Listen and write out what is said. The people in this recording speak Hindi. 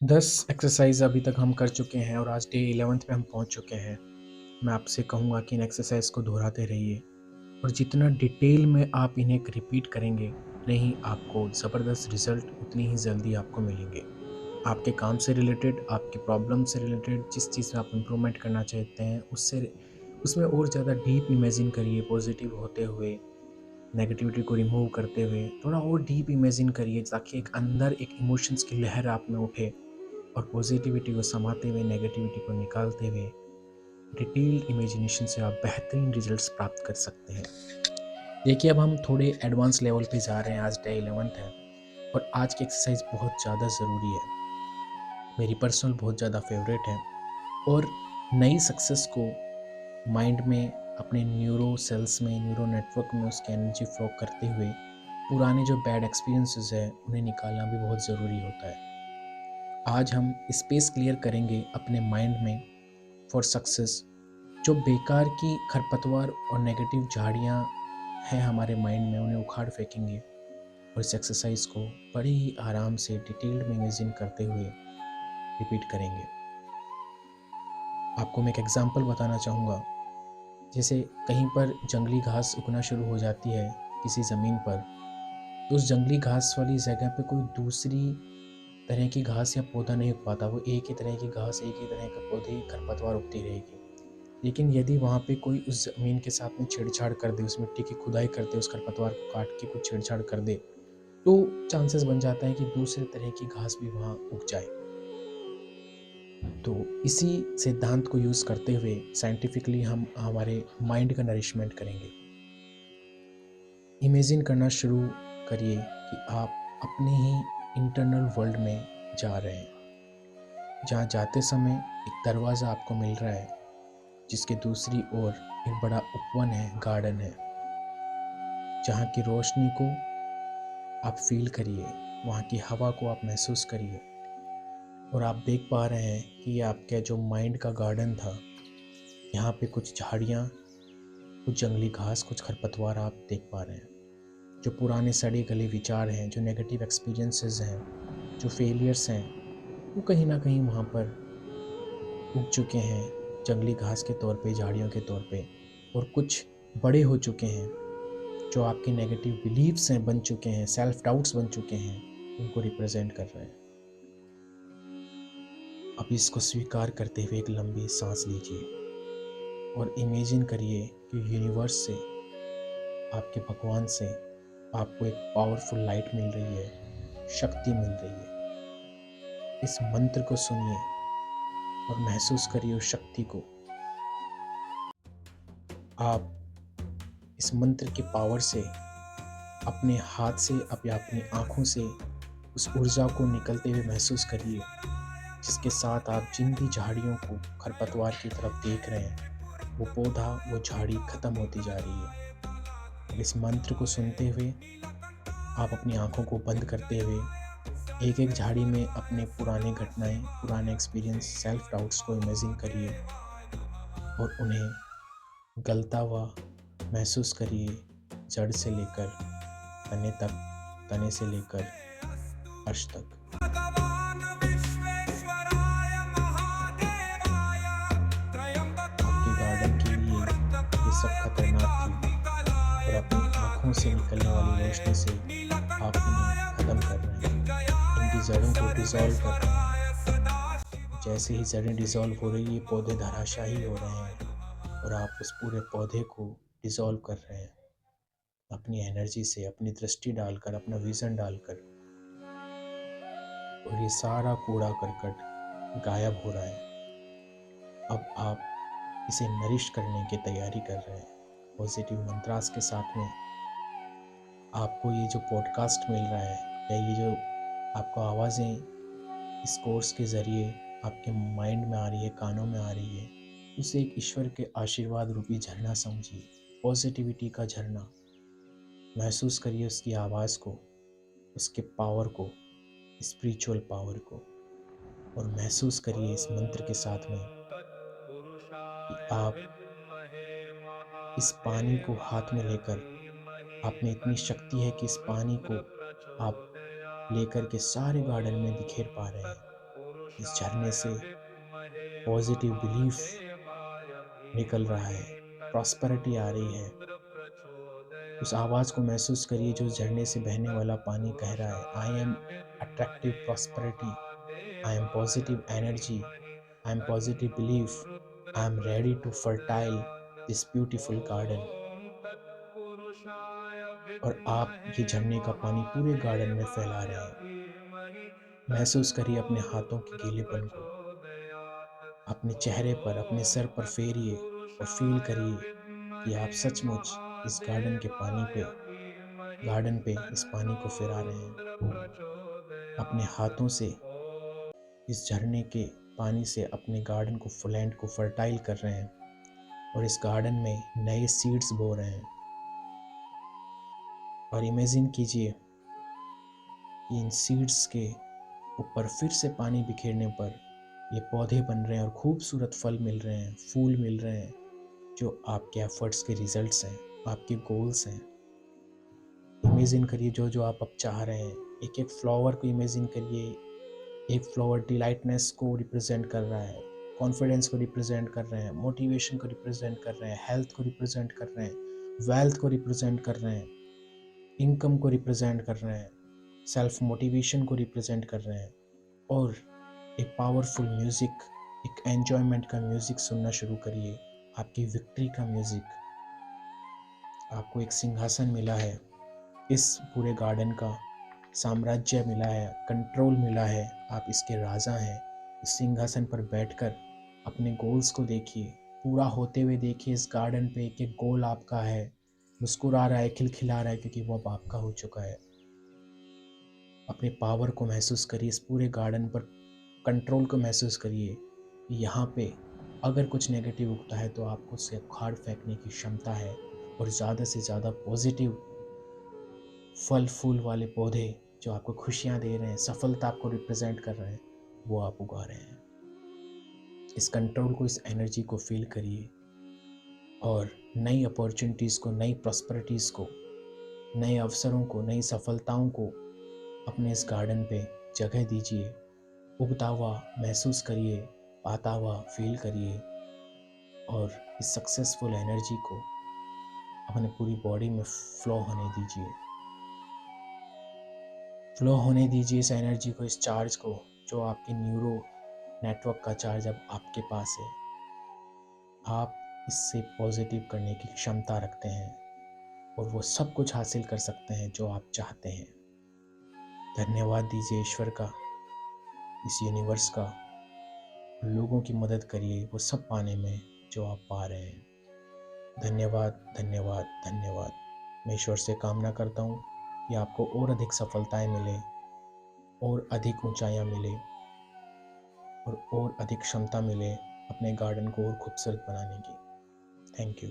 10 एक्सरसाइज अभी तक हम कर चुके हैं और आज डे 11th पे हम पहुंच चुके हैं। मैं आपसे कहूँगा कि इन एक्सरसाइज को दोहराते रहिए और जितना डिटेल में आप इन्हें रिपीट करेंगे, उतने ही आपको ज़बरदस्त रिज़ल्ट उतनी ही जल्दी आपको मिलेंगे। आपके काम से रिलेटेड, आपकी प्रॉब्लम से रिलेटेड, जिस चीज़ में आप इम्प्रूवमेंट करना चाहते हैं, उससे उसमें और ज़्यादा डीप इमेजिन करिए, पॉजिटिव होते हुए, नेगेटिविटी को रिमूव करते हुए, थोड़ा और डीप इमेजिन करिए ताकि एक अंदर एक इमोशंस की लहर आप में उठे और पॉजिटिविटी को समाते हुए नेगेटिविटी को निकालते हुए डिटेल्ड इमेजिनेशन से आप बेहतरीन रिजल्ट्स प्राप्त कर सकते हैं। देखिए, अब हम थोड़े एडवांस लेवल पे जा रहे हैं। आज डे 11th है और आज की एक्सरसाइज बहुत ज़्यादा ज़रूरी है, मेरी पर्सनल बहुत ज़्यादा फेवरेट है और नई सक्सेस को माइंड में, अपने न्यूरो सेल्स में, न्यूरो नेटवर्क में उसकी एनर्जी फ्लो करते हुए पुराने जो बैड एक्सपीरियंसेस है उन्हें निकालना भी बहुत ज़रूरी होता है। आज हम स्पेस क्लियर करेंगे अपने माइंड में फॉर सक्सेस। जो बेकार की खरपतवार और नेगेटिव झाड़ियाँ हैं हमारे माइंड में, उन्हें उखाड़ फेंकेंगे और इस एक्सरसाइज को बड़े ही आराम से डिटेल्ड में इमेजिन करते हुए रिपीट करेंगे। आपको मैं एक एग्जांपल बताना चाहूँगा। जैसे कहीं पर जंगली घास उगना शुरू हो जाती है किसी ज़मीन पर, तो उस जंगली घास वाली जगह पे कोई दूसरी तरह की घास या पौधा नहीं उग पाता। वो एक ही तरह की घास, एक ही तरह के पौधे, खरपतवार उगती रहेगी। लेकिन यदि वहाँ पे कोई उस ज़मीन के साथ में छेड़छाड़ कर दे, उस मिट्टी की खुदाई कर दे, उस खरपतवार को काट के कुछ छेड़छाड़ कर दे, तो चांसेस बन जाता है कि दूसरे तरह की घास भी वहाँ उग जाए। तो इसी सिद्धांत को यूज़ करते हुए साइंटिफिकली हम हमारे माइंड का नरिशमेंट करेंगे। इमेजिन करना शुरू करिए कि आप अपने ही इंटरनल वर्ल्ड में जा रहे हैं, जहाँ जाते समय एक दरवाज़ा आपको मिल रहा है, जिसके दूसरी ओर एक बड़ा उपवन है, गार्डन है, जहाँ की रोशनी को आप फील करिए, वहाँ की हवा को आप महसूस करिए और आप देख पा रहे हैं कि ये आपका जो माइंड का गार्डन था, यहाँ पे कुछ झाड़ियाँ, कुछ जंगली घास, कुछ खरपतवार आप देख पा रहे हैं। जो पुराने सड़े गले विचार हैं, जो नेगेटिव एक्सपीरियंसेस हैं, जो फेलियर्स हैं, वो कहीं ना कहीं वहाँ पर उग चुके हैं, जंगली घास के तौर पे, झाड़ियों के तौर पे। और कुछ बड़े हो चुके हैं, जो आपके नेगेटिव बिलीव्स हैं, बन चुके हैं, सेल्फ डाउट्स बन चुके हैं, उनको रिप्रेजेंट कर रहे हैं। अब इसको स्वीकार करते हुए एक लंबी सांस लीजिए और इमेजिन करिए कि यूनिवर्स से, आपके भगवान से आपको एक पावरफुल लाइट मिल रही है, शक्ति मिल रही है। इस मंत्र को सुनिए और महसूस करिए उस शक्ति को। आप इस मंत्र के पावर से अपने हाथ से या अपनी आँखों से उस ऊर्जा को निकलते हुए महसूस करिए, जिसके साथ आप जिन भी झाड़ियों को, खरपतवार की तरफ देख रहे हैं, वो पौधा, वो झाड़ी खत्म होती जा रही है। इस मंत्र को सुनते हुए आप अपनी आँखों को बंद करते हुए एक एक झाड़ी में अपने पुराने घटनाएं, पुराने एक्सपीरियंस, सेल्फ डाउट्स को इमेजिन करिए और उन्हें गलता हुआ महसूस करिए, जड़ से लेकर तने तक, तने से लेकर अर्श तक। आपके गार्डन के लिए ये सब खतरनाक थी और अपनी आँखों से निकलने वाली रोशनी से आप इन्हें ख़त्म कर रहे हैं, इनकी जड़ों को डिसॉल्व कर रहे हैं। जैसे ही जड़ें डिसॉल्व हो रही है, पौधे धराशायी हो रहे हैं और आप उस पूरे पौधे को डिसॉल्व कर रहे हैं अपनी एनर्जी से, अपनी दृष्टि डालकर, अपना विज़न डालकर। और ये सारा कूड़ा करकट गायब हो रहा है। अब आप इसे नरिश करने की तैयारी कर रहे हैं पॉजिटिव मंत्रास के साथ में। आपको ये जो पॉडकास्ट मिल रहा है, या ये जो आपको आवाज़ें इस कोर्स के ज़रिए आपके माइंड में आ रही है, कानों में आ रही है, उसे एक ईश्वर के आशीर्वाद रूपी झरना समझिए, पॉजिटिविटी का झरना। महसूस करिए उसकी आवाज़ को, उसके पावर को, स्पिरिचुअल पावर को। और महसूस करिए इस मंत्र के साथ में कि आप इस पानी को हाथ में लेकर, आप में इतनी शक्ति है कि इस पानी को आप लेकर के सारे गार्डन में बिखेर पा रहे हैं। इस झरने से विद्महे पॉजिटिव बिलीफ महादेवाय निकल रहा धीमहि है, तन्नो प्रॉस्पेरिटी आ रही है। रुद्र उस आवाज़ को प्रचोदयात्। महसूस करिए जो झरने से बहने ॐ वाला पानी कह रहा है, आई तत्पुरुषाय एम अट्रैक्टिव विद्महे प्रॉस्पेरिटी, आई एम महादेवाय पॉजिटिव एनर्जी, धीमहि आई एम पॉजिटिव तन्नो belief, Rudra I am ready to fertile प्रचोदयात्। This beautiful garden. ॐ तत्पुरुषाय और आप विद्महे ये झरने का पानी पूरे गार्डन में फैला महादेवाय रहे हैं। धीमहि महसूस तन्नो करिए अपने हाथों के रुद्र गीलेपन को, प्रचोदयात्। अपने चेहरे पर, अपने ॐ सर पर फेरिए और फील तत्पुरुषाय करिए कि आप विद्महे सचमुच इस गार्डन के पानी महादेवाय पे, धीमहि गार्डन पे इस पानी तन्नो को फिरा रहे हैं। रुद्र अपने प्रचोदयात्। हाथों से ॐ इस झरने के पानी से अपने गार्डन को लैंड को फर्टाइल कर रहे हैं और इस गार्डन में नए सीड्स बो रहे हैं। और इमेजिन कीजिए कि इन सीड्स के ऊपर फिर से पानी बिखेरने पर ये पौधे बन रहे हैं और खूबसूरत फल मिल रहे हैं, फूल मिल रहे हैं, जो आपके एफर्ट्स के रिजल्ट्स हैं, आपके गोल्स हैं। इमेजिन करिए जो जो आप अब चाह रहे हैं। एक एक फ्लावर को इमेजिन करिए। एक फ्लावर डिलाइटनेस को रिप्रेजेंट कर रहा है, कॉन्फिडेंस को रिप्रेजेंट कर रहे हैं, मोटिवेशन को रिप्रेजेंट कर रहे हैं, हेल्थ को रिप्रेजेंट कर रहे हैं, वेल्थ को रिप्रेजेंट कर रहे हैं, इनकम को रिप्रेजेंट कर रहे हैं, सेल्फ मोटिवेशन को रिप्रेजेंट कर रहे हैं। और एक पावरफुल म्यूजिक, एक एन्जॉयमेंट का म्यूजिक सुनना शुरू करिए, आपकी विक्ट्री का म्यूजिक। आपको एक सिंहासन मिला है, इस पूरे गार्डन का साम्राज्य मिला है, कंट्रोल मिला है, आप इसके राजा हैं। इस सिंहासन पर बैठकर अपने गोल्स को देखिए, पूरा होते हुए देखिए। इस गार्डन पे एक एक गोल आपका है, मुस्कुरा रहा है, खिलखिला रहा है, क्योंकि वो अब आपका हो चुका है। अपने पावर को महसूस करिए, इस पूरे गार्डन पर कंट्रोल को महसूस करिए। यहाँ पे अगर कुछ नेगेटिव उगता है तो आपको उसे उखाड़ फेंकने की क्षमता है और ज़्यादा से ज़्यादा पॉजिटिव फल फूल वाले पौधे जो आपको खुशियाँ दे रहे हैं, सफलता आपको रिप्रेजेंट कर रहे हैं, वो आप उगा रहे हैं। इस कंट्रोल को, इस एनर्जी को फील करिए और नई अपॉर्चुनिटीज़ को, नई प्रॉस्पेरिटीज़ को, नए अवसरों को, नई सफलताओं को अपने इस गार्डन पे जगह दीजिए। उगता हुआ महसूस करिए, पाता हुआ फील करिए और इस सक्सेसफुल एनर्जी को अपने पूरी बॉडी में फ्लो होने दीजिए। फ्लो होने दीजिए इस एनर्जी को, इस चार्ज को, जो आपके न्यूरो नेटवर्क का चार्ज अब आपके पास है। आप इससे पॉजिटिव करने की क्षमता रखते हैं और वो सब कुछ हासिल कर सकते हैं जो आप चाहते हैं। धन्यवाद दीजिए ईश्वर का, इस यूनिवर्स का। लोगों की मदद करिए वो सब पाने में जो आप पा रहे हैं। धन्यवाद, धन्यवाद, धन्यवाद। मैं ईश्वर से कामना करता हूँ कि आपको और अधिक सफलताएं मिले, और अधिक ऊंचाइयां मिले और अधिक क्षमता मिले अपने गार्डन को और खूबसूरत बनाने की। Thank you.